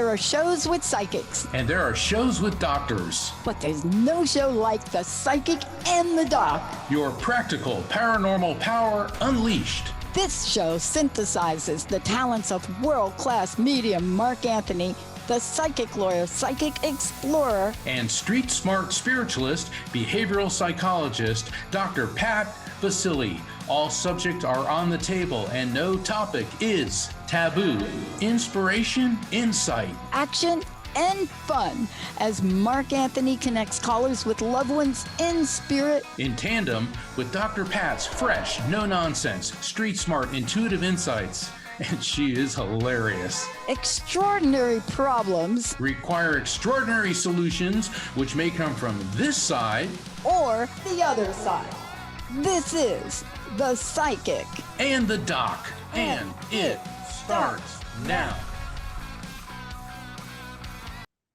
There are shows with psychics. And there are shows with doctors. But there's no show like The Psychic and the Doc. Your practical paranormal power unleashed. This show synthesizes the talents of world-class medium Mark Anthony, the psychic lawyer, psychic explorer, and street smart spiritualist, behavioral psychologist, Dr. Pat Baccili. All subjects are on the table and no topic is taboo. Inspiration, insight, action, and fun as Mark Anthony connects callers with loved ones in spirit. In tandem with Dr. Pat's fresh, no-nonsense, street smart, intuitive insights. And she is hilarious. Extraordinary problems require extraordinary solutions, which may come from this side or the other side. This is The Psychic and the Doc, and it starts now.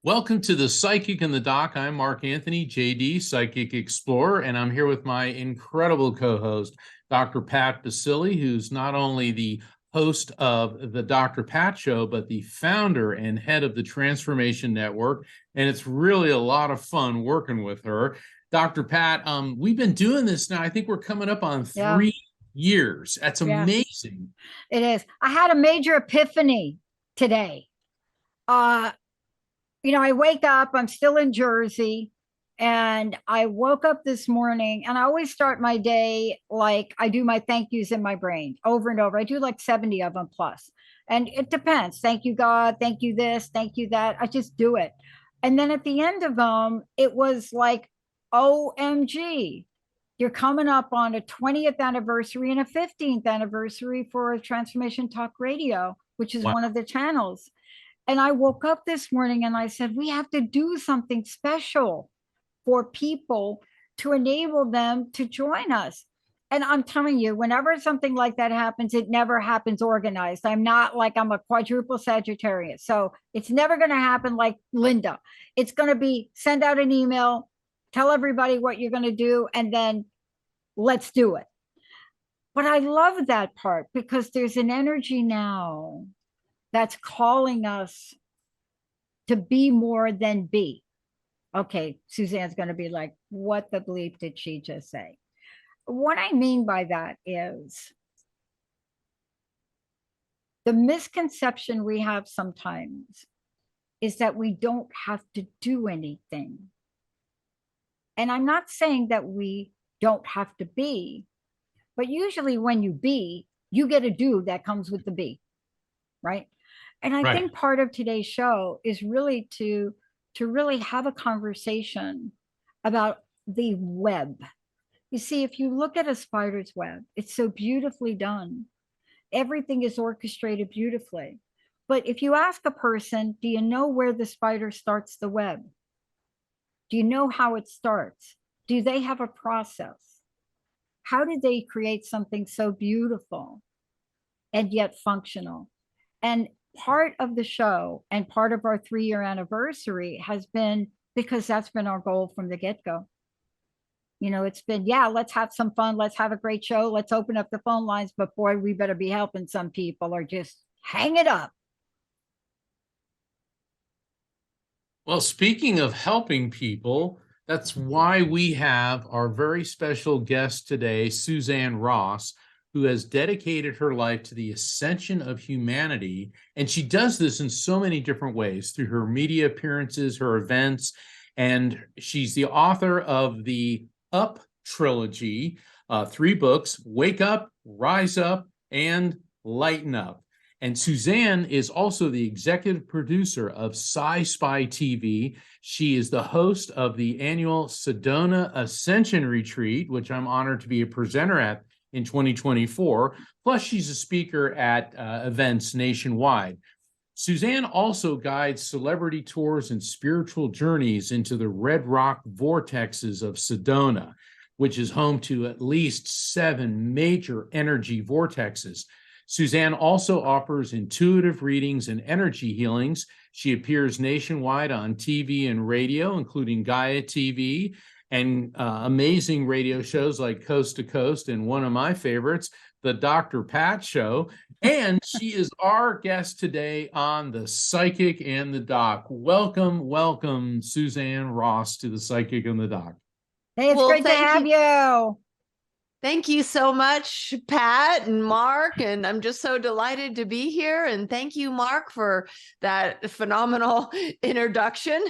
Welcome to The Psychic and the Doc. I'm Mark Anthony, JD, Psychic Explorer, and I'm here with my incredible co-host, Dr. Pat Baccili, who's not only the host of the Dr. Pat Show, but the founder and head of the Transformation Network. And it's really a lot of fun working with her. Dr. Pat, we've been doing this now. I think we're coming up on 3 years. That's amazing. It is. I had a major epiphany today. I wake up, I'm still in Jersey, and I woke up this morning, and I always start my day like I do my thank yous in my brain over and over. I do like 70 of them plus. And it depends. Thank you, God. Thank you this. Thank you that. I just do it. And then at the end of them, it was like, OMG, you're coming up on a 20th anniversary and a 15th anniversary for Transformation Talk Radio, which is one of the channels. And I woke up this morning and I said, we have to do something special for people to enable them to join us. And I'm telling you, whenever something like that happens, it never happens organized. I'm a quadruple Sagittarius. So it's never going to happen like Linda. It's going to be send out an email, tell everybody what you're going to do, and then let's do it. But I love that part because there's an energy now that's calling us to be more than be. Okay, Suzanne's going to be like, what the bleep did she just say? What I mean by that is the misconception we have sometimes is that we don't have to do anything. And I'm not saying that we don't have to be, but usually when you be, you get a do that comes with the be, right? And I think part of today's show is really to really have a conversation about the web. You see, if you look at a spider's web, it's so beautifully done. Everything is orchestrated beautifully. But if you ask a person, do you know where the spider starts the web? Do you know how it starts? Do they have a process? How did they create something so beautiful and yet functional? And part of the show and part of our 3-year anniversary has been because that's been our goal from the get-go. It's been, let's have some fun. Let's have a great show. Let's open up the phone lines. But boy, we better be helping some people or just hang it up. Well, speaking of helping people, that's why we have our very special guest today, Suzanne Ross, who has dedicated her life to the ascension of humanity. And she does this in so many different ways through her media appearances, her events, and she's the author of the Up Trilogy, 3 books, Wake Up, Rise Up, and Lighten Up. And Suzanne is also the executive producer of Sci-Spy TV. She is the host of the annual Sedona Ascension Retreat, which I'm honored to be a presenter at in 2024. Plus, she's a speaker at events nationwide. Suzanne also guides celebrity tours and spiritual journeys into the red rock vortexes of Sedona, which is home to at least 7 major energy vortexes. Suzanne also offers intuitive readings and energy healings. She appears nationwide on TV and radio, including Gaia TV, and amazing radio shows like Coast to Coast, and one of my favorites, the Dr. Pat Show, and she is our guest today on The Psychic and the Doc. Welcome, welcome, Suzanne Ross, to The Psychic and the Doc. Hey, it's great to have you. Thank you so much, Pat and Mark, and I'm just so delighted to be here. And thank you, Mark, for that phenomenal introduction.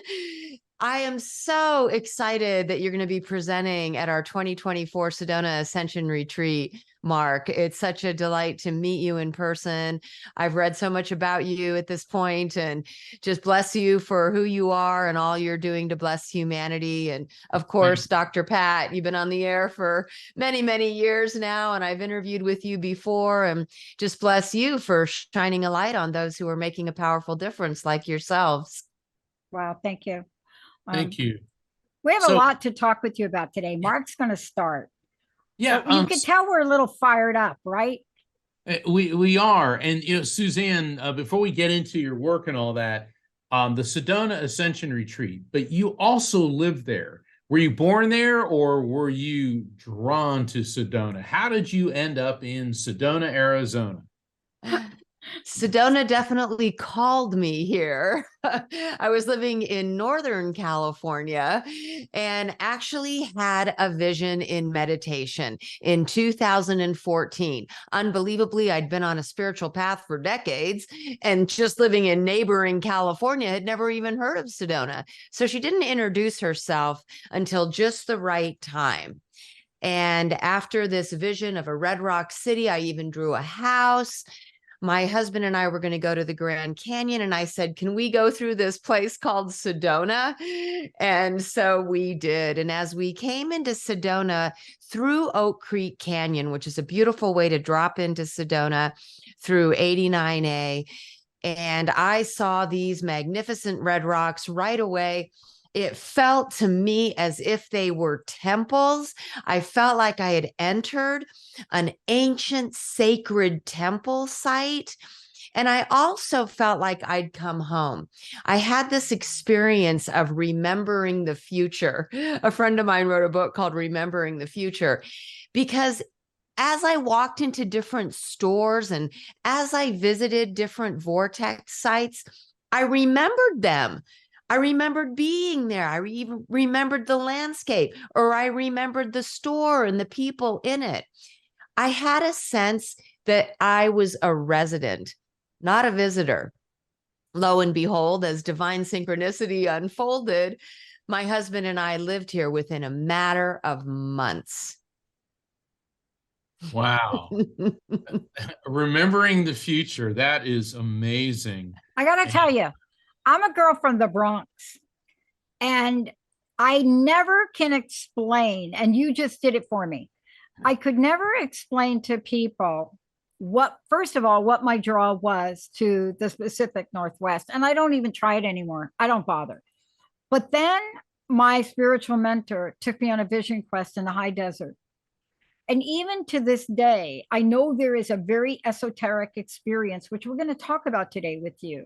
I am so excited that you're going to be presenting at our 2024 Sedona Ascension Retreat, Mark. It's such a delight to meet you in person. I've read so much about you at this point, and just bless you for who you are and all you're doing to bless humanity. And of course, Dr. Pat, you've been on the air for many, many years now, and I've interviewed with you before, and just bless you for shining a light on those who are making a powerful difference like yourselves. Wow, thank you. Thank you. We have a lot to talk with you about today. Mark's going to start. Yeah, so you can tell we're a little fired up, right? We are. And, Suzanne, before we get into your work and all that, the Sedona Ascension Retreat, but you also live there. Were you born there, or were you drawn to Sedona? How did you end up in Sedona, Arizona? Sedona definitely called me here. I was living in Northern California and actually had a vision in meditation in 2014. Unbelievably, I'd been on a spiritual path for decades, and just living in neighboring California had never even heard of Sedona. So she didn't introduce herself until just the right time. And after this vision of a Red Rock City, I even drew a house. My husband and I were going to go to the Grand Canyon, and I said, can we go through this place called Sedona? And so we did. And as we came into Sedona through Oak Creek Canyon, which is a beautiful way to drop into Sedona through 89A, and I saw these magnificent red rocks right away. It felt to me as if they were temples. I felt like I had entered an ancient sacred temple site. And I also felt like I'd come home. I had this experience of remembering the future. A friend of mine wrote a book called Remembering the Future, because as I walked into different stores and as I visited different vortex sites, I remembered them. I remembered being there. I even remembered the landscape, or I remembered the store and the people in it. I had a sense that I was a resident, not a visitor. Lo and behold, as divine synchronicity unfolded, my husband and I lived here within a matter of months. Wow. Remembering the future. That is amazing. I got to tell you, I'm a girl from the Bronx, and I never can explain, and you just did it for me. I could never explain to people first of all, what my draw was to the Pacific Northwest. And I don't even try it anymore. I don't bother. But then my spiritual mentor took me on a vision quest in the high desert. And even to this day, I know there is a very esoteric experience, which we're going to talk about today with you,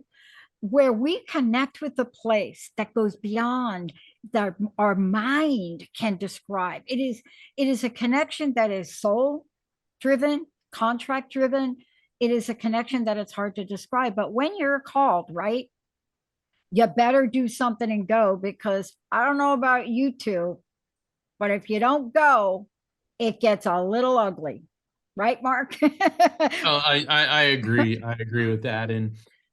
where we connect with a place that goes beyond that our mind can describe. It is a connection that is soul driven, contract driven. It is a connection that it's hard to describe. But when you're called, right, you better do something and go, because I don't know about you two, but if you don't go, it gets a little ugly. Right, Mark? I agree. I agree with that.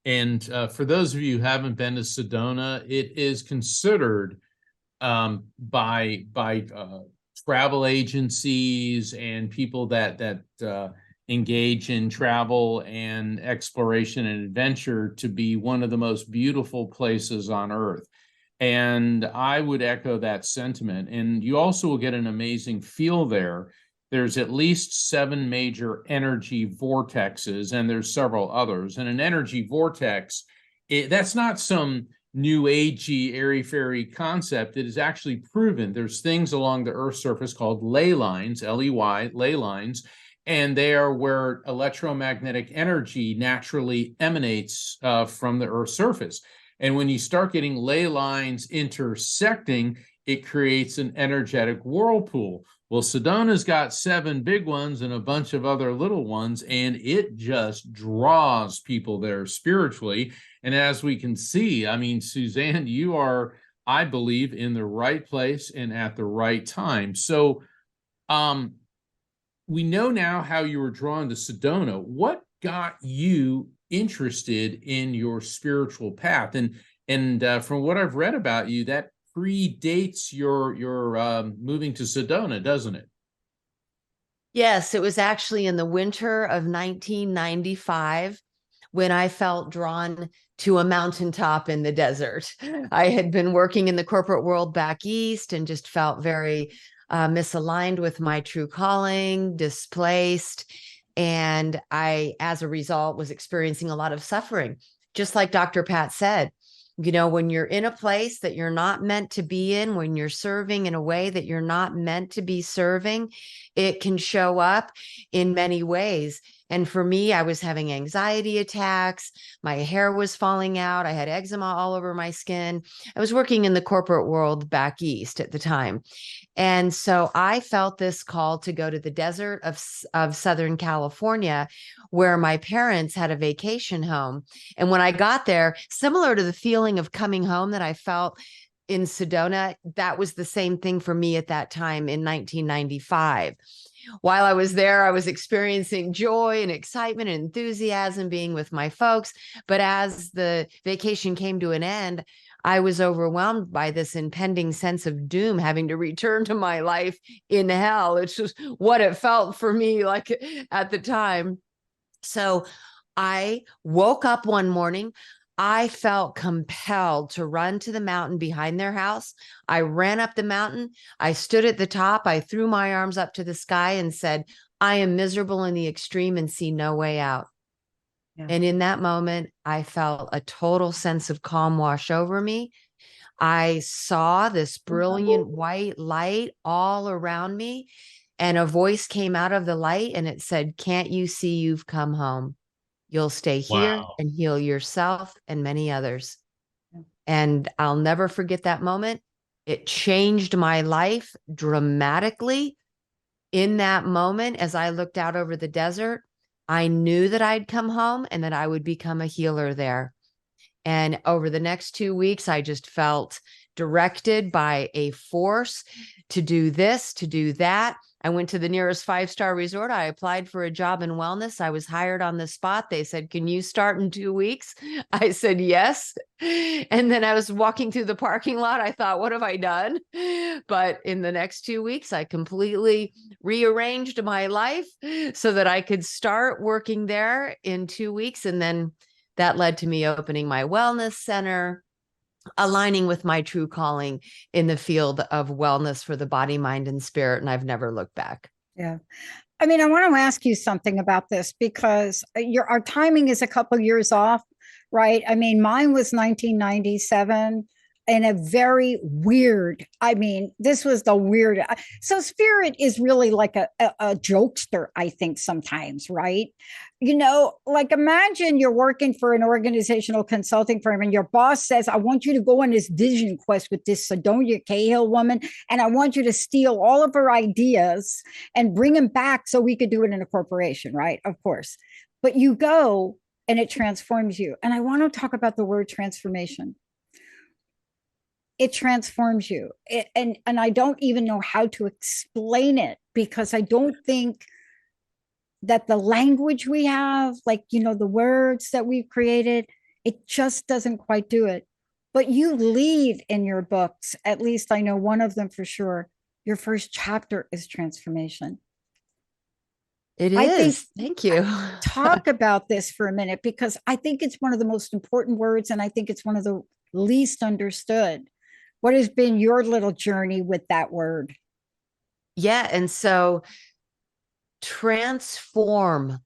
And for those of you who haven't been to Sedona, it is considered by travel agencies and people that engage in travel and exploration and adventure to be one of the most beautiful places on earth. And I would echo that sentiment. And you also will get an amazing feel there. There's at least 7 major energy vortexes, and there's several others. And an energy vortex, that's not some new agey, airy-fairy concept. It is actually proven. There's things along the Earth's surface called ley lines, L-E-Y, ley lines, and they are where electromagnetic energy naturally emanates from the Earth's surface. And when you start getting ley lines intersecting, it creates an energetic whirlpool. Well, Sedona's got 7 big ones and a bunch of other little ones, and it just draws people there spiritually. And as we can see, I mean, Suzanne, you are, I believe, in the right place and at the right time. So we know now how you were drawn to Sedona. What got you interested in your spiritual path? And from what I've read about you, that predates your moving to Sedona, doesn't it? Yes, it was actually in the winter of 1995 when I felt drawn to a mountaintop in the desert. I had been working in the corporate world back east and just felt very misaligned with my true calling, displaced. And I, as a result, was experiencing a lot of suffering. Just like Dr. Pat said, you know, when you're in a place that you're not meant to be in, when you're serving in a way that you're not meant to be serving, it can show up in many ways. And for me, I was having anxiety attacks. My hair was falling out. I had eczema all over my skin. I was working in the corporate world back east at the time. And so I felt this call to go to the desert of Southern California, where my parents had a vacation home. And when I got there, similar to the feeling of coming home that I felt in Sedona, that was the same thing for me at that time in 1995. While I was there, I was experiencing joy and excitement and enthusiasm being with my folks. But as the vacation came to an end, I was overwhelmed by this impending sense of doom, having to return to my life in hell. It's just what it felt for me like at the time. So I woke up one morning. I felt compelled to run to the mountain behind their house. I ran up the mountain. I stood at the top. I threw my arms up to the sky and said, I am miserable in the extreme and see no way out. Yeah. And in that moment, I felt a total sense of calm wash over me. I saw this brilliant white light all around me, and a voice came out of the light and it said, can't you see you've come home? You'll stay here and heal yourself and many others. And I'll never forget that moment. It changed my life dramatically. In that moment, as I looked out over the desert, I knew that I'd come home and that I would become a healer there. And over the next 2 weeks, I just felt directed by a force to do this, to do that. I went to the nearest 5-star resort. I applied for a job in wellness. I was hired on the spot. They said, can you start in 2 weeks? I said, yes. And then I was walking through the parking lot. I thought, what have I done? But in the next 2 weeks, I completely rearranged my life so that I could start working there in 2 weeks. And then that led to me opening my wellness center, aligning with my true calling in the field of wellness for the body, mind, and spirit. And I've never looked back. Yeah. I mean, I want to ask you something about this because our timing is a couple years off, right? I mean, mine was 1997 in a very weird, I mean, this was the weird. So spirit is really like a jokester, I think sometimes, right? You know, like imagine you're working for an organizational consulting firm and your boss says, I want you to go on this vision quest with this Sedonia Cahill woman, and I want you to steal all of her ideas and bring them back so we could do it in a corporation, right? Of course. But you go and it transforms you. And I want to talk about the word transformation. It transforms you. And I don't even know how to explain it because I don't think that the language we have, like, you know, the words that we've created, it just doesn't quite do it. But you leave in your books, at least I know one of them for sure, your first chapter is transformation. It is. Thank you. Talk about this for a minute, because I think it's one of the most important words, and I think it's one of the least understood. What has been your little journey with that word? Yeah. And so transform,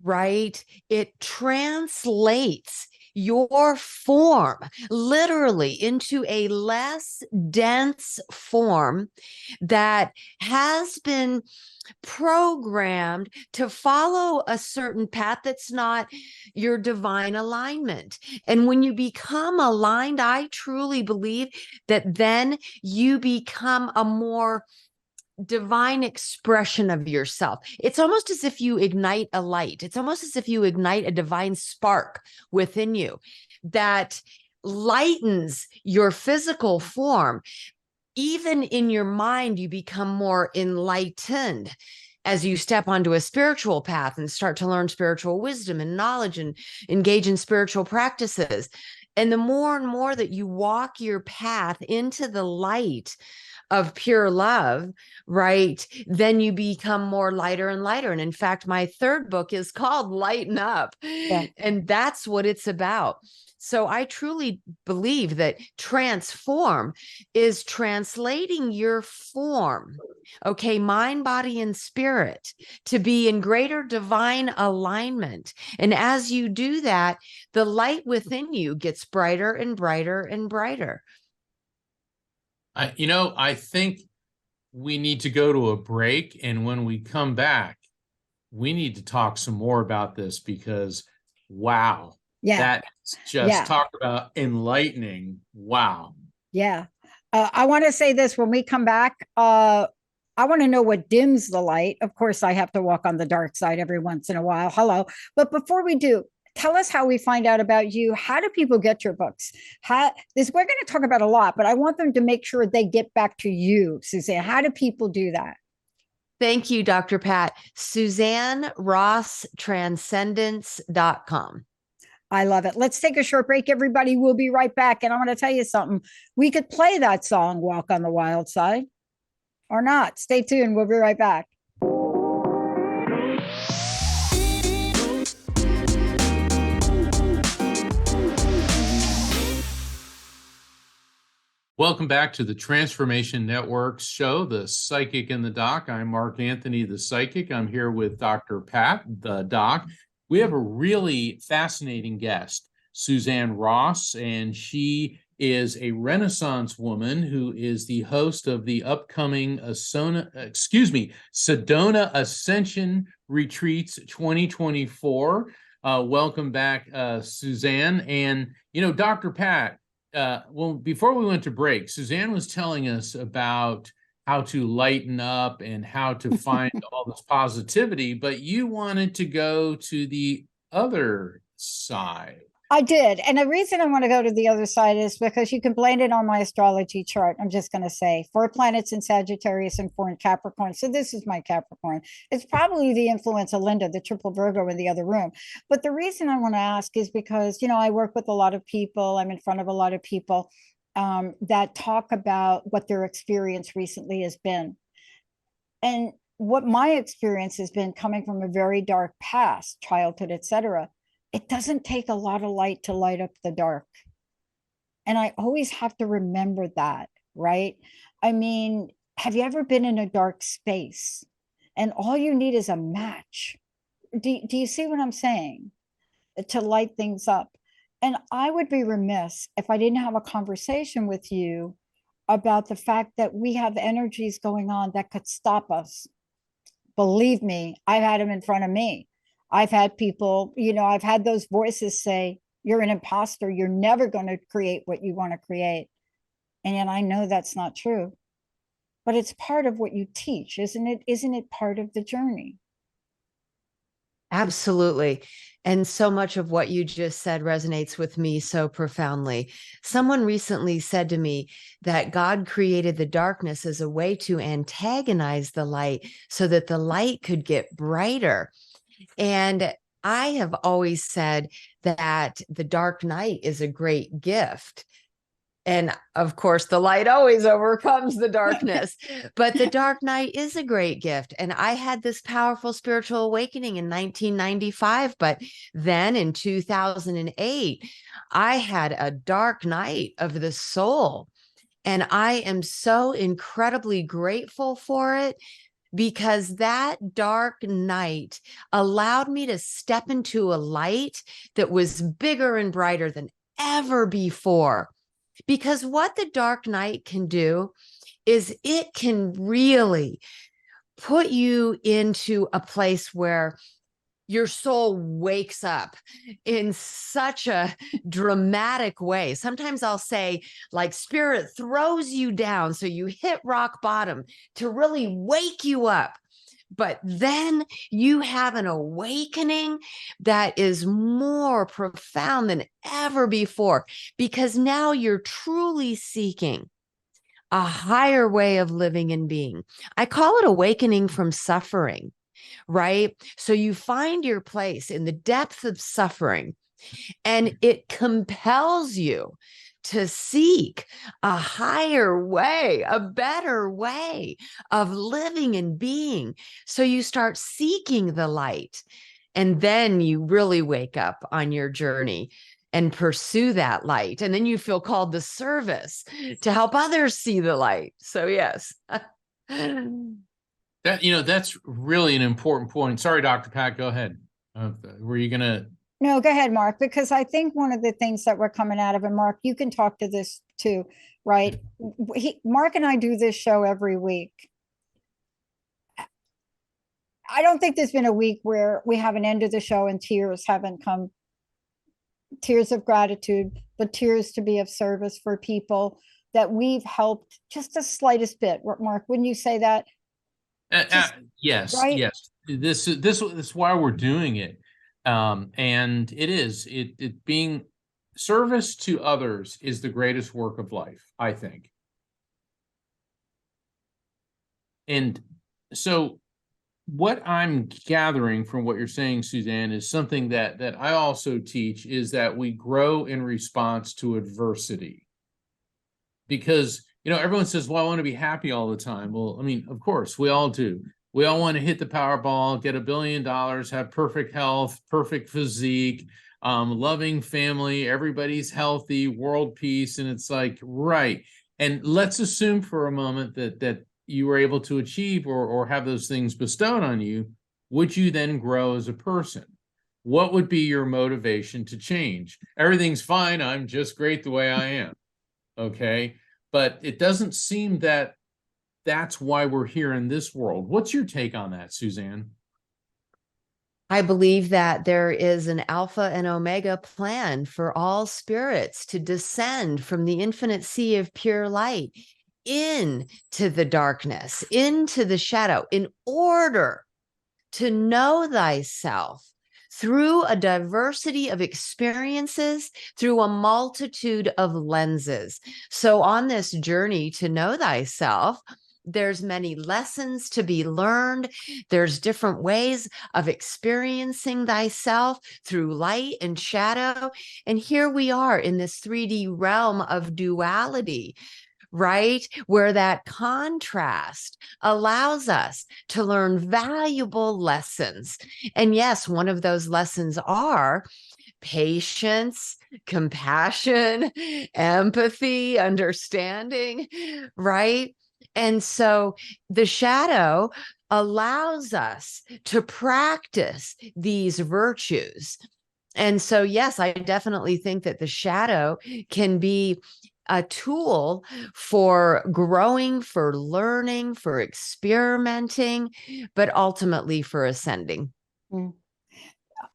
right? It translates your form literally into a less dense form that has been programmed to follow a certain path that's not your divine alignment. And when you become aligned, I truly believe that then you become a more divine expression of yourself. It's almost as if you ignite a light. It's almost as if you ignite a divine spark within you that lightens your physical form. Even in your mind, you become more enlightened as you step onto a spiritual path and start to learn spiritual wisdom and knowledge and engage in spiritual practices. And the more and more that you walk your path into the light of pure love, right, then you become more lighter and lighter. And in fact, my third book is called Lighten Up. Yeah. And that's what it's about. So I truly believe that transform is translating your form, okay, mind, body, and spirit, to be in greater divine alignment. And as you do that, the light within you gets brighter and brighter and brighter. I think we need to go to a break. And when we come back, we need to talk some more about this because, wow, that's just talk about enlightening. Wow. Yeah. I want to say this when we come back. I want to know what dims the light. Of course, I have to walk on the dark side every once in a while. Hello. But before we do, tell us how we find out about you. How do people get your books? We're going to talk about a lot, but I want them to make sure they get back to you, Suzanne. How do people do that? Thank you, Dr. Pat. Suzanne Ross Transcendence.com. I love it. Let's take a short break, everybody. We'll be right back. And I want to tell you something. We could play that song, Walk on the Wild Side, or not. Stay tuned. We'll be right back. Welcome back to the Transformation Network's show, The Psychic and the Doc. I'm Mark Anthony, the Psychic. I'm here with Dr. Pat, the Doc. We have a really fascinating guest, Suzanne Ross, and she is a Renaissance woman who is the host of the upcoming Sedona Ascension Retreats 2024. Welcome back, Suzanne. And, Dr. Pat, well, before we went to break, Suzanne was telling us about how to lighten up and how to find all this positivity, but you wanted to go to the other side. I did. And the reason I want to go to the other side is because you can blame it on my astrology chart. I'm just going to say 4 planets in Sagittarius and 4 in Capricorn. So this is my Capricorn. It's probably the influence of Linda, the triple Virgo in the other room. But the reason I want to ask is because, I work with a lot of people. I'm in front of a lot of people that talk about what their experience recently has been. And what my experience has been coming from a very dark past, childhood, etc. It doesn't take a lot of light to light up the dark. And I always have to remember that, right? I mean, have you ever been in a dark space and all you need is a match? Do you see what I'm saying? To light things up. And I would be remiss if I didn't have a conversation with you about the fact that we have energies going on that could stop us. Believe me, I've had them in front of me. I've had people, I've had those voices say, you're an imposter. You're never going to create what you want to create. And yet I know that's not true. But it's part of what you teach, isn't it? Isn't it part of the journey? Absolutely. And so much of what you just said resonates with me so profoundly. Someone recently said to me that God created the darkness as a way to antagonize the light so that the light could get brighter. And I have always said that the dark night is a great gift. And of course, the light always overcomes the darkness, but the dark night is a great gift. And I had this powerful spiritual awakening in 1995, but then in 2008, I had a dark night of the soul. And I am so incredibly grateful for it because that dark night allowed me to step into a light that was bigger and brighter than ever before. Because what the dark night can do is it can really put you into a place where your soul wakes up in such a dramatic way. Sometimes I'll say, like, spirit throws you down so you hit rock bottom to really wake you up. But then you have an awakening that is more profound than ever before, because now you're truly seeking a higher way of living and being. I call it awakening from suffering, right? So you find your place in the depth of suffering, and it compels you to seek a higher way, a better way of living and being. So you start seeking the light, and then you really wake up on your journey and pursue that light. And then you feel called to service to help others see the light. So yes. That's really an important point. Sorry, Dr. Pat, go ahead. Were you gonna? No, go ahead, Mark, because I think one of the things that we're coming out of, and Mark, you can talk to this too, right? Mark and I do this show every week. I don't think there's been a week where we haven't ended the show and tears haven't come, tears of gratitude, but tears to be of service for people that we've helped just the slightest bit. Mark, wouldn't you say that? Yes, right? yes. This is why we're doing it, and it being service to others is the greatest work of life, I think. And so, what I'm gathering from what you're saying, Suzanne, is something that I also teach, is that we grow in response to adversity. Because everyone says, well, I want to be happy all the time. Well, I mean, of course, we all do. We all want to hit the Powerball, get $1 billion, have perfect health, perfect physique, loving family, everybody's healthy, world peace. And it's like, right. And let's assume for a moment that you were able to achieve or have those things bestowed on you. Would you then grow as a person? What would be your motivation to change? Everything's fine. I'm just great the way I am. Okay. But it doesn't seem that that's why we're here in this world. What's your take on that, Suzanne? I believe that there is an Alpha and Omega plan for all spirits to descend from the infinite sea of pure light into the darkness, into the shadow, in order to know thyself through a diversity of experiences, through a multitude of lenses. So on this journey to know thyself, there's many lessons to be learned. There's different ways of experiencing thyself through light and shadow. And here we are in this 3D realm of duality, right? Where that contrast allows us to learn valuable lessons. And yes, one of those lessons are patience, compassion, empathy, understanding, right? And so the shadow allows us to practice these virtues. And so, yes, I definitely think that the shadow can be a tool for growing, for learning, for experimenting, but ultimately for ascending.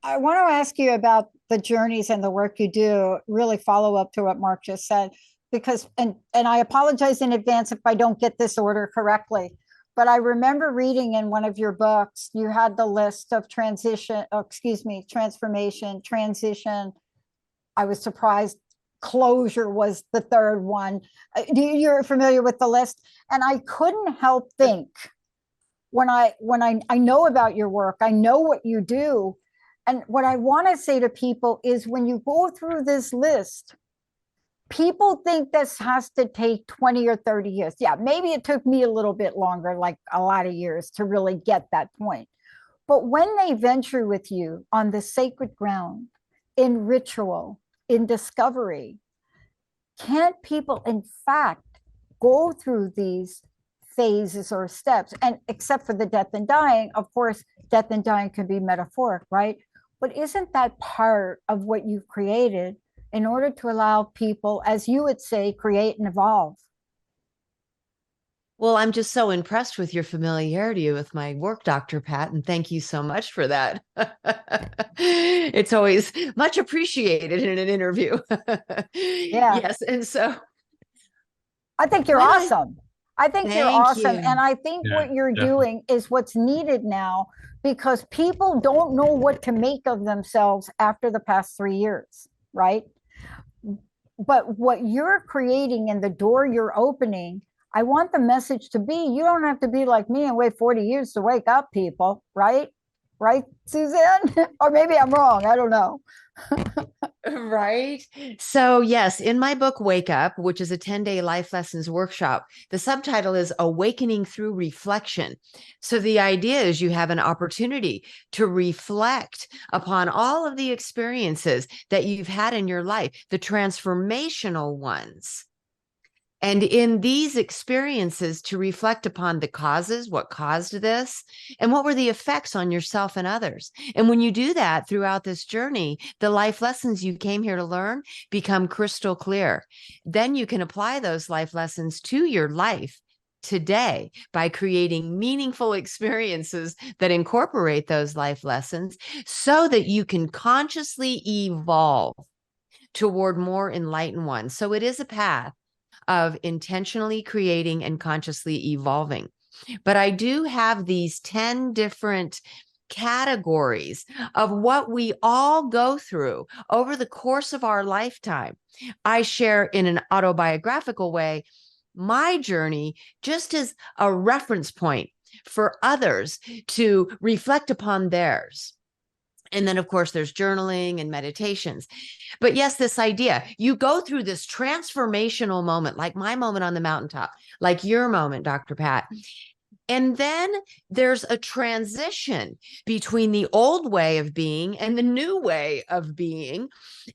I want to ask you about the journeys and the work you do, really follow up to what Mark just said, because, and I apologize in advance if I don't get this order correctly, but I remember reading in one of your books, you had the list of transformation, transition. I was surprised closure was the third one. You're familiar with the list? And I couldn't help think when I know about your work, I know what you do. And what I want to say to people is when you go through this list, people think this has to take 20 or 30 years. Yeah, maybe it took me a little bit longer, like a lot of years to really get that point. But when they venture with you on the sacred ground, in ritual, in discovery, can't people, in fact, go through these phases or steps. And except for the death and dying, of course, death and dying can be metaphoric, right? But isn't that part of what you've created in order to allow people, as you would say, create and evolve? Well, I'm just so impressed with your familiarity with my work, Dr. Pat, and thank you so much for that. It's always much appreciated in an interview. Yeah. Yes, and so I think you're awesome. I think you're Thank awesome. you. And I think Yeah, what you're definitely. doing is what's needed now, because people don't know what to make of themselves after the past 3 years, right? But what you're creating and the door you're opening, I want the message to be, you don't have to be like me and wait 40 years to wake up, people, right? Right, Suzanne? Or maybe I'm wrong. I don't know. Right. So, yes, in my book, Wake Up, which is a 10-day life lessons workshop, the subtitle is Awakening Through Reflection. So, the idea is you have an opportunity to reflect upon all of the experiences that you've had in your life, the transformational ones. And in these experiences, to reflect upon the causes, what caused this, and what were the effects on yourself and others. And when you do that throughout this journey, the life lessons you came here to learn become crystal clear. Then you can apply those life lessons to your life today by creating meaningful experiences that incorporate those life lessons so that you can consciously evolve toward more enlightened ones. So it is a path of intentionally creating and consciously evolving. But I do have these 10 different categories of what we all go through over the course of our lifetime. I share in an autobiographical way my journey just as a reference point for others to reflect upon theirs. And then, of course, there's journaling and meditations. But yes, this idea, you go through this transformational moment, like my moment on the mountaintop, like your moment, Dr. Pat. And then there's a transition between the old way of being and the new way of being.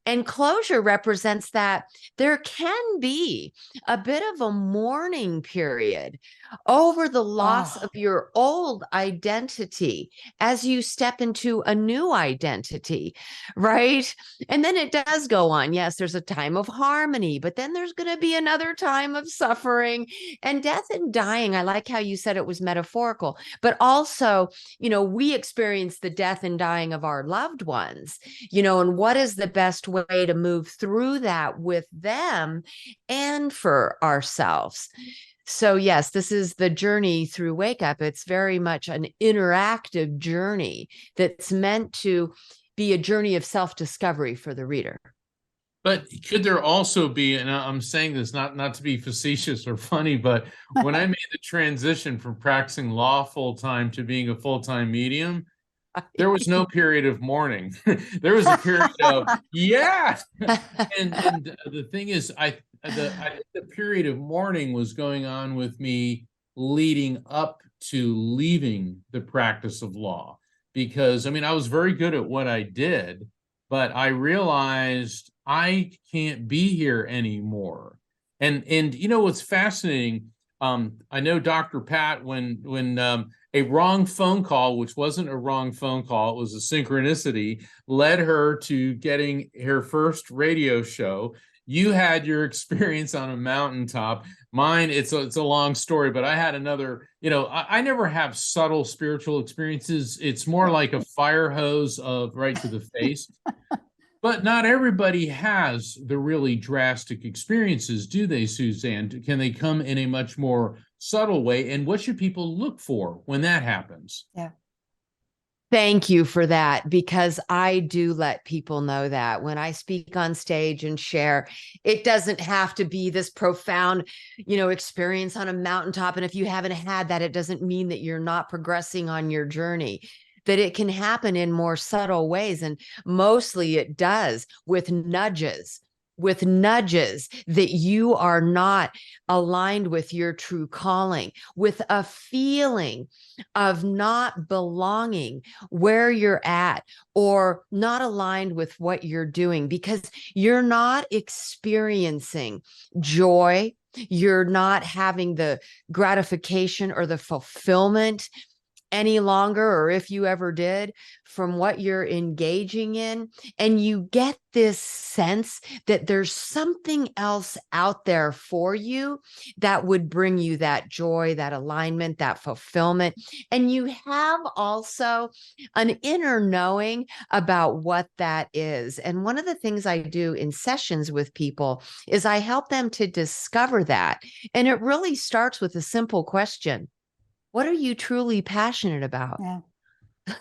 And closure represents that there can be a bit of a mourning period over the loss of your old identity as you step into a new identity, right? And then it does go on. Yes, there's a time of harmony, but then there's going to be another time of suffering and death and dying. I like how you said it was metaphorical, but also, we experience the death and dying of our loved ones, and what is the best way to move through that with them and for ourselves. So yes, this is the journey through Wake Up. It's very much an interactive journey that's meant to be a journey of self-discovery for the reader. But could there also be, and I'm saying this not to be facetious or funny, but when I made the transition from practicing law full-time to being a full-time medium, there was no period of mourning. There was a period of, yeah. And the thing is, I think the period of mourning was going on with me leading up to leaving the practice of law. Because, I was very good at what I did, but I realized I can't be here anymore. And what's fascinating, I know Dr. Pat, when a wrong phone call, which wasn't a wrong phone call, it was a synchronicity, led her to getting her first radio show. You had your experience on a mountaintop. Mine, it's a long story, but I had another, I never have subtle spiritual experiences. It's more like a fire hose of right to the face. But not everybody has the really drastic experiences, do they, Suzanne? Can they come in a much more subtle way? And what should people look for when that happens? Yeah. Thank you for that, because I do let people know that when I speak on stage and share, it doesn't have to be this profound, experience on a mountaintop. And if you haven't had that, it doesn't mean that you're not progressing on your journey, that it can happen in more subtle ways. And mostly it does with nudges that you are not aligned with your true calling, with a feeling of not belonging where you're at, or not aligned with what you're doing, because you're not experiencing joy, You're not having the gratification or the fulfillment any longer, or if you ever did, from what you're engaging in. And you get this sense that there's something else out there for you that would bring you that joy, that alignment, that fulfillment. And you have also an inner knowing about what that is. And one of the things I do in sessions with people is I help them to discover that. And it really starts with a simple question. What are you truly passionate about? Yeah.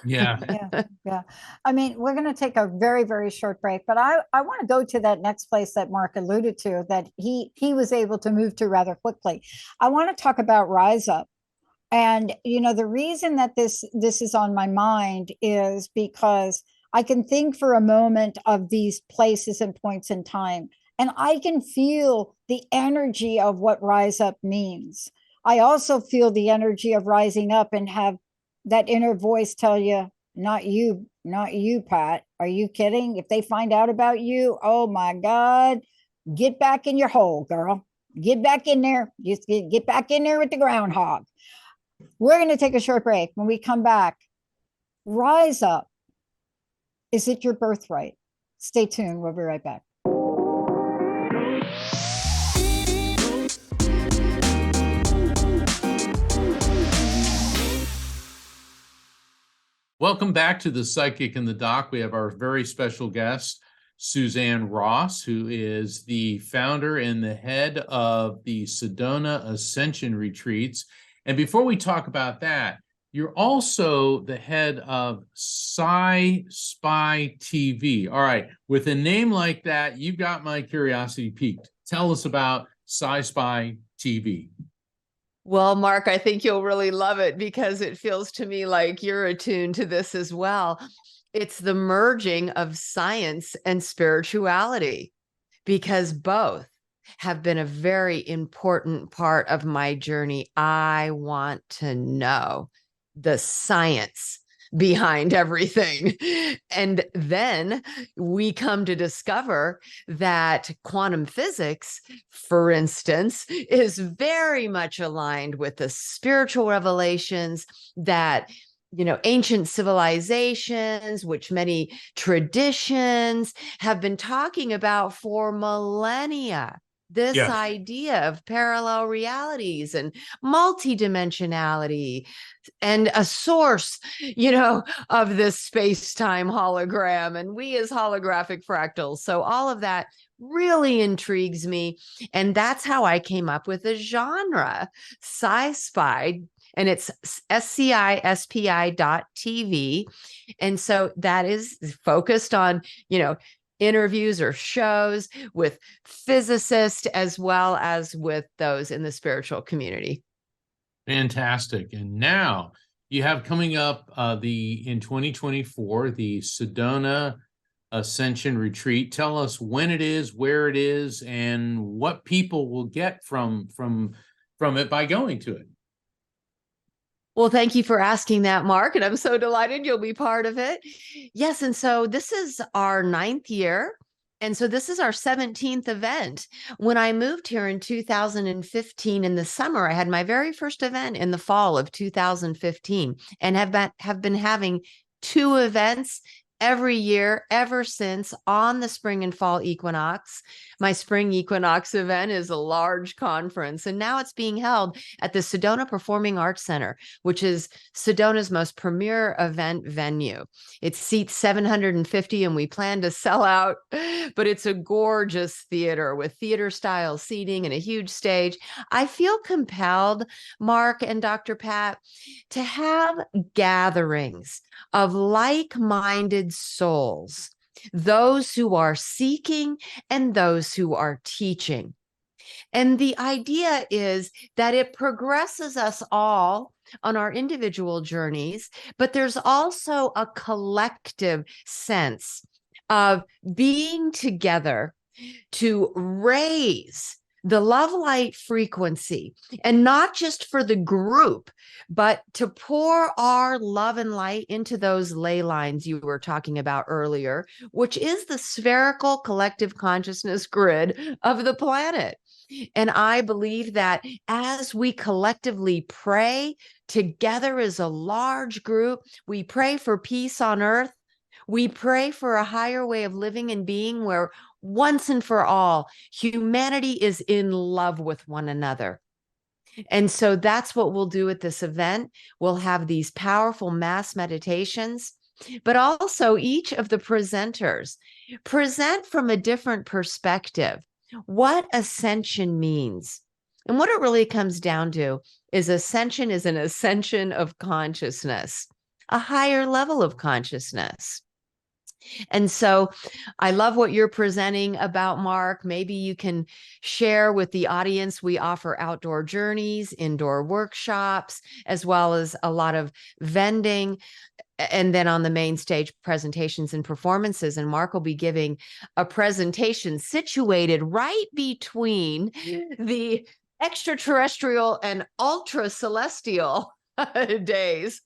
Yeah. Yeah. I mean, we're going to take a very, very short break, but I want to go to that next place that Mark alluded to that he was able to move to rather quickly. I want to talk about Rise Up. And the reason that this is on my mind is because I can think for a moment of these places and points in time, and I can feel the energy of what Rise Up means. I also feel the energy of rising up and have that inner voice tell you, not you, Pat. Are you kidding? If they find out about you, oh my God, get back in your hole, girl. Get back in there. Just get back in there with the groundhog. We're going to take a short break. When we come back, rise up. Is it your birthright? Stay tuned. We'll be right back. Welcome back to The Psychic and the Doc. We have our very special guest, Suzanne Ross, who is the founder and the head of the Sedona Ascension Retreats. And before we talk about that, you're also the head of Sci Spy TV. All right, with a name like that, you've got my curiosity piqued. Tell us about Sci Spy TV. Well, Mark, I think you'll really love it because it feels to me like you're attuned to this as well. It's the merging of science and spirituality, because both have been a very important part of my journey. I want to know the science behind everything. And then we come to discover that quantum physics, for instance, is very much aligned with the spiritual revelations that ancient civilizations, which many traditions have been talking about for millennia. This idea of parallel realities and multidimensionality and a source, of this space-time hologram, and we as holographic fractals. So all of that really intrigues me. And that's how I came up with a genre, sci-spy, and it's scispi.tv. And so that is focused on, interviews or shows with physicists as well as with those in the spiritual community. Fantastic. And now you have coming up in 2024, the Sedona Ascension Retreat. Tell us when it is, where it is, and what people will get from it by going to it. Well, thank you for asking that, Mark, and I'm so delighted you'll be part of it. Yes, and so this is our 9th year, and so this is our 17th event. When I moved here in 2015 in the summer, I had my very first event in the fall of 2015, and have been having 2 events every year ever since on the spring and fall equinox. My spring equinox event is a large conference, and now it's being held at the Sedona Performing Arts Center, which is Sedona's most premier event venue. It seats 750, and we plan to sell out, but it's a gorgeous theater with theater-style seating and a huge stage. I feel compelled, Mark and Dr. Pat, to have gatherings of like-minded souls, those who are seeking and those who are teaching. And the idea is that it progresses us all on our individual journeys, but there's also a collective sense of being together to raise the love light frequency, and not just for the group, but to pour our love and light into those ley lines you were talking about earlier, which is the spherical collective consciousness grid of the planet. And I believe that as we collectively pray together as a large group, we pray for peace on earth. We pray for a higher way of living and being where once and for all, humanity is in love with one another. And so that's what we'll do at this event. We'll have these powerful mass meditations, but also each of the presenters present from a different perspective what ascension means. And what it really comes down to is ascension is an ascension of consciousness, a higher level of consciousness. And so I love what you're presenting about, Mark. Maybe you can share with the audience. We offer outdoor journeys, indoor workshops, as well as a lot of vending. And then on the main stage, presentations and performances. And Mark will be giving a presentation situated right between the extraterrestrial and ultra celestial days.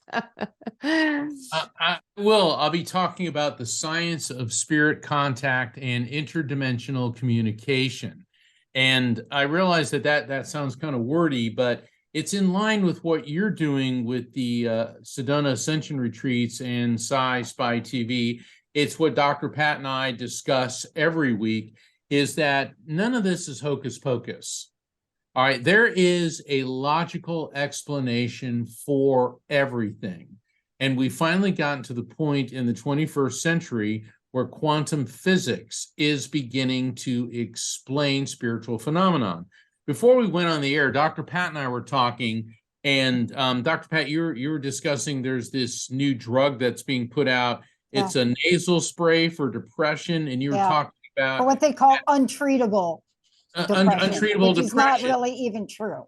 I'll be talking about the science of spirit contact and interdimensional communication. And I realize that sounds kind of wordy, but it's in line with what you're doing with the Sedona Ascension Retreats and Spy TV. It's what Dr. Pat and I discuss every week, is that none of this is hocus pocus. All right, there is a logical explanation for everything. And we finally gotten to the point in the 21st century where quantum physics is beginning to explain spiritual phenomenon. Before we went on the air, Dr. Pat and I were talking, and Dr. Pat, you were discussing there's this new drug that's being put out. It's a nasal spray for depression, and you were talking about what they call untreatable depression, untreatable which depression. is not really even true.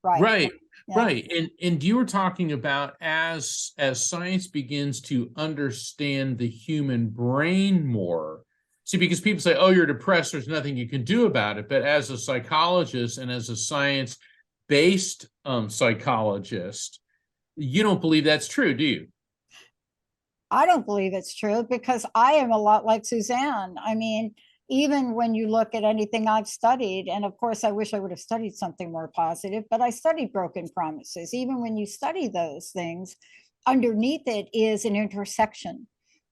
Right. Right. Yeah. Right. And you were talking about as science begins to understand the human brain more. See, because people say, oh, you're depressed, there's nothing you can do about it. But as a psychologist and as a science-based psychologist, you don't believe that's true, do you? I don't believe it's true because I am a lot like Suzanne. I mean, even when you look at anything I've studied, and of course, I wish I would have studied something more positive, but I studied broken promises. Even when you study those things, underneath it is an intersection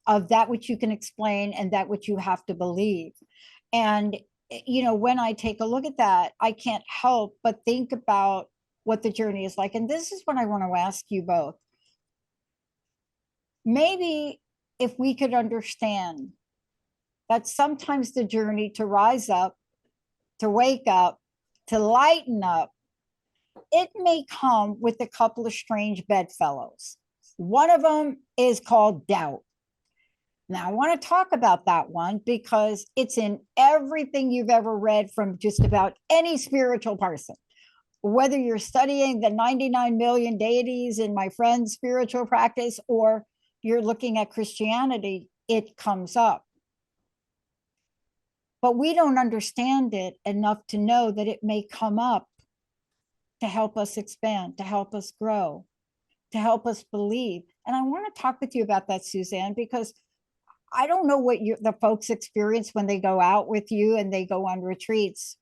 of that which you can explain and that which you have to believe. And, when I take a look at that, I can't help but think about what the journey is like. And this is what I want to ask you both. Maybe if we could understand that sometimes the journey to rise up, to wake up, to lighten up, it may come with a couple of strange bedfellows. One of them is called doubt. Now, I want to talk about that one because it's in everything you've ever read from just about any spiritual person. Whether you're studying the 99 million deities in my friend's spiritual practice or you're looking at Christianity, it comes up. But we don't understand it enough to know that it may come up to help us expand, to help us grow, to help us believe. And I want to talk with you about that, Suzanne, because I don't know what the folks experience when they go out with you and they go on retreats.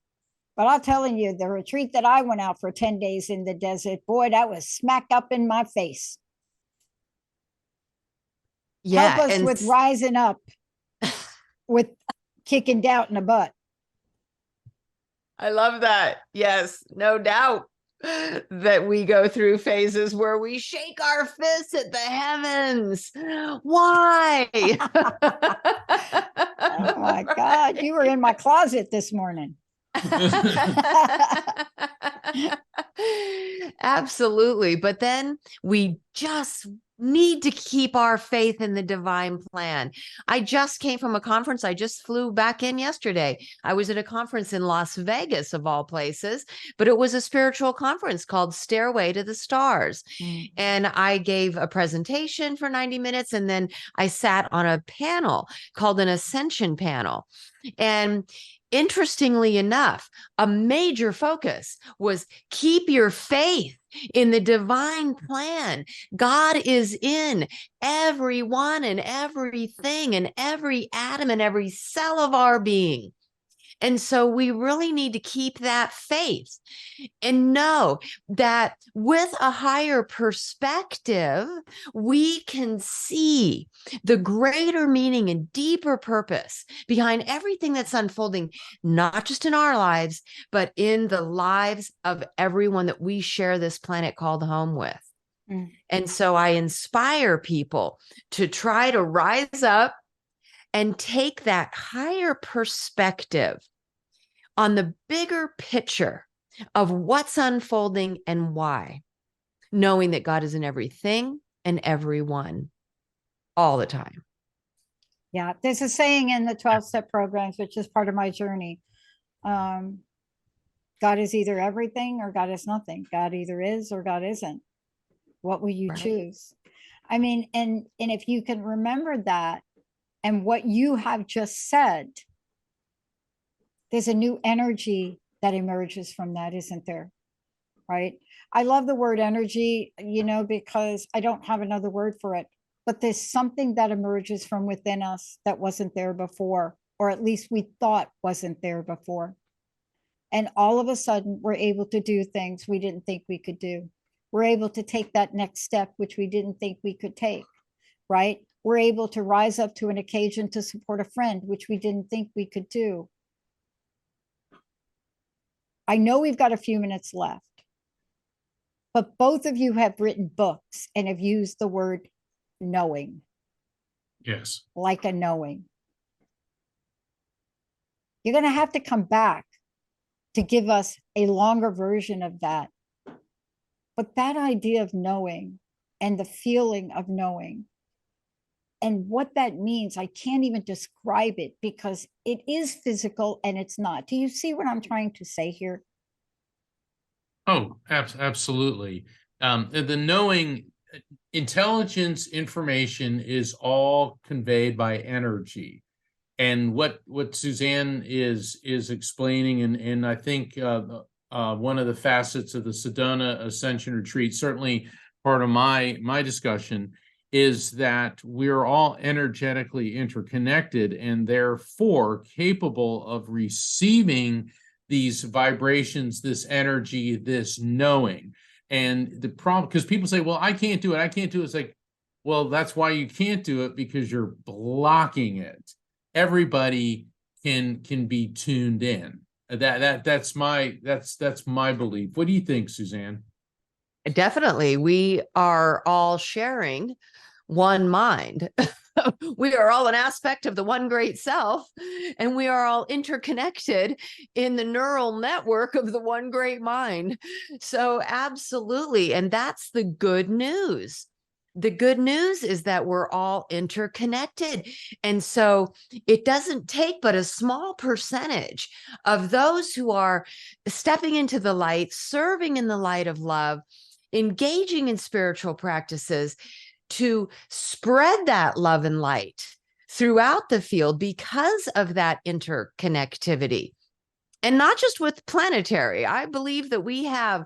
But I'm telling you, the retreat that I went out for 10 days in the desert, boy, that was smack up in my face. Yeah, help us with rising up, with kicking doubt in the butt. I love that. Yes, no doubt that we go through phases where we shake our fists at the heavens. Why? Oh my God, you were in my closet this morning. Absolutely. But then we just need to keep our faith in the divine plan. I just came from a conference. I just flew back in yesterday. I was at a conference in Las Vegas, of all places, but it was a spiritual conference called Stairway to the Stars. And I gave a presentation for 90 minutes, and then I sat on a panel called an Ascension panel. And interestingly enough, a major focus was keep your faith in the divine plan. God is in everyone and everything and every atom and every cell of our being. And so we really need to keep that faith and know that with a higher perspective, we can see the greater meaning and deeper purpose behind everything that's unfolding, not just in our lives, but in the lives of everyone that we share this planet called home with. And so I inspire people to try to rise up and take that higher perspective on the bigger picture of what's unfolding and why, knowing that God is in everything and everyone all the time. Yeah, there's a saying in the 12-step programs, which is part of my journey. God is either everything or God is nothing. God either is or God isn't. What will you choose? I mean, and if you can remember that and what you have just said, there's a new energy that emerges from that, isn't there? Right? I love the word energy, because I don't have another word for it, but there's something that emerges from within us that wasn't there before, or at least we thought wasn't there before. And all of a sudden, we're able to do things we didn't think we could do. We're able to take that next step, which we didn't think we could take, right? We're able to rise up to an occasion to support a friend, which we didn't think we could do. I know we've got a few minutes left, but both of you have written books and have used the word knowing. Yes. Like a knowing. You're going to have to come back to give us a longer version of that. But that idea of knowing and the feeling of knowing and what that means, I can't even describe it because it is physical and it's not. Do you see what I'm trying to say here? Oh, absolutely. The knowing, intelligence, information is all conveyed by energy. And what Suzanne is explaining, and I think one of the facets of the Sedona Ascension Retreat, certainly part of my discussion, is that we're all energetically interconnected and therefore capable of receiving these vibrations, this energy, this knowing. And the problem, because people say, well, I can't do it. I can't do it. It's like, well, that's why you can't do it, because you're blocking it. Everybody can be tuned in. That's my belief. What do you think, Suzanne? Definitely. We are all sharing one mind. We are all an aspect of the one great self, and we are all interconnected in the neural network of the one great mind. So absolutely. And that's the good news. The good news is that we're all interconnected. And so it doesn't take but a small percentage of those who are stepping into the light, serving in the light of love, engaging in spiritual practices to spread that love and light throughout the field because of that interconnectivity. And not just with planetary. I believe that we have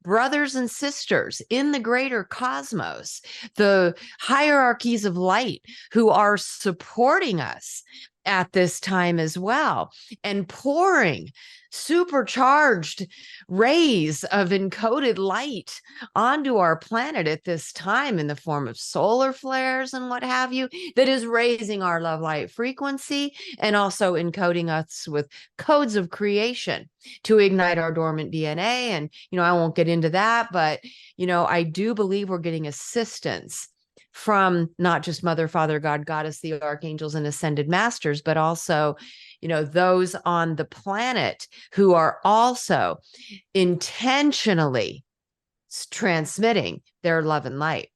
brothers and sisters in the greater cosmos, the hierarchies of light who are supporting us at this time as well, and pouring supercharged rays of encoded light onto our planet at this time in the form of solar flares and what have you, that is raising our love light frequency and also encoding us with codes of creation to ignite our dormant DNA. And, I won't get into that, but, I do believe we're getting assistance from not just Mother, Father, God, Goddess, the archangels, and ascended masters, but also, those on the planet who are also intentionally transmitting their love and light.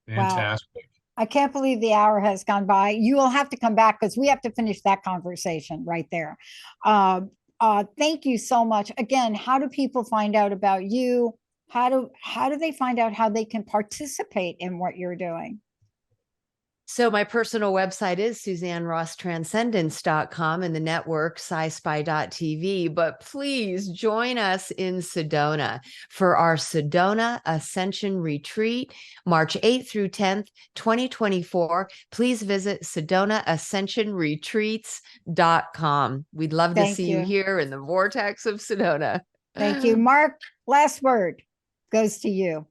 Fantastic. Wow. I can't believe the hour has gone by. You will have to come back because we have to finish that conversation right there. Thank you so much. Again, how do people find out about you? How do they find out how they can participate in what you're doing? So my personal website is SuzanneRossTranscendence.com and the network SciSpy.tv. But please join us in Sedona for our Sedona Ascension Retreat, March 8th through 10th, 2024. Please visit SedonaAscensionRetreats.com. We'd love to Thank see you you. here in the vortex of Sedona. Thank you. Mark, last word goes to you.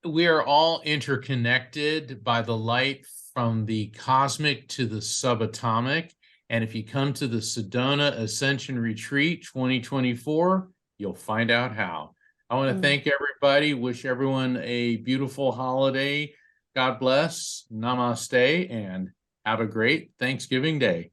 We are all interconnected by the light from the cosmic to the subatomic. And if you come to the Sedona Ascension Retreat 2024, you'll find out how. I want to thank everybody, wish everyone a beautiful holiday. God bless, namaste, and have a great Thanksgiving Day.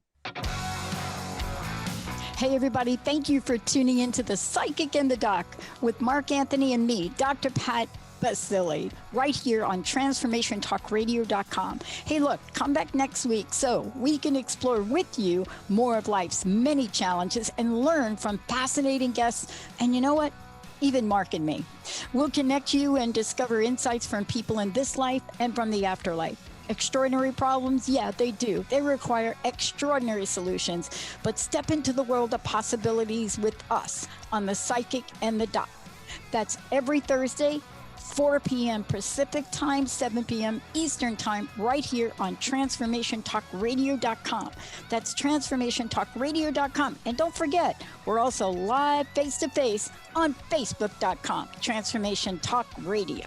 Hey, everybody, thank you for tuning into The Psychic and the Doc with Mark Anthony and me, Dr. Pat Baccili, right here on TransformationTalkRadio.com. Hey, look, come back next week so we can explore with you more of life's many challenges and learn from fascinating guests. And you know what? Even Mark and me. We'll connect you and discover insights from people in this life and from the afterlife. Extraordinary problems? Yeah, they do. They require extraordinary solutions. But step into the world of possibilities with us on The Psychic and the Doc. That's every Thursday, 4 p.m. Pacific Time, 7 p.m. Eastern Time, right here on TransformationTalkRadio.com. That's TransformationTalkRadio.com. And don't forget, we're also live face-to-face on Facebook.com, Transformation Talk Radio.